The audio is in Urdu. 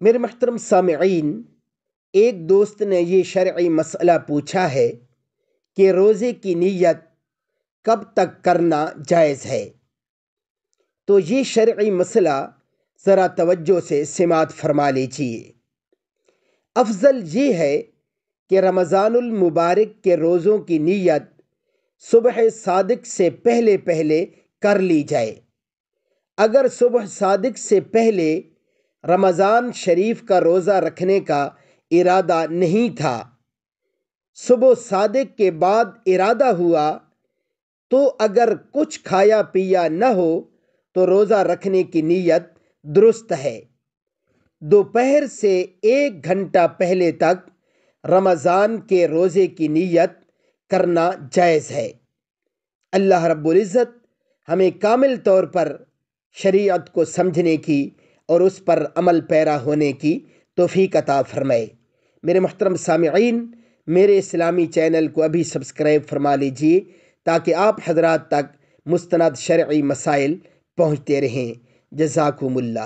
میرے محترم سامعین، ایک دوست نے یہ شرعی مسئلہ پوچھا ہے کہ روزے کی نیت کب تک کرنا جائز ہے؟ تو یہ شرعی مسئلہ ذرا توجہ سے سماعت فرما لیجیے۔ افضل یہ ہے کہ رمضان المبارک کے روزوں کی نیت صبح صادق سے پہلے پہلے کر لی جائے۔ اگر صبح صادق سے پہلے رمضان شریف کا روزہ رکھنے کا ارادہ نہیں تھا، صبح صادق کے بعد ارادہ ہوا، تو اگر کچھ کھایا پیا نہ ہو تو روزہ رکھنے کی نیت درست ہے۔ دوپہر سے 1 گھنٹہ پہلے تک رمضان کے روزے کی نیت کرنا جائز ہے۔ اللہ رب العزت ہمیں کامل طور پر شریعت کو سمجھنے کی اور اس پر عمل پیرا ہونے کی توفیق عطا فرمائے۔ میرے محترم سامعین، میرے اسلامی چینل کو ابھی سبسکرائب فرما لیجیے تاکہ آپ حضرات تک مستند شرعی مسائل پہنچتے رہیں۔ جزاکم اللہ۔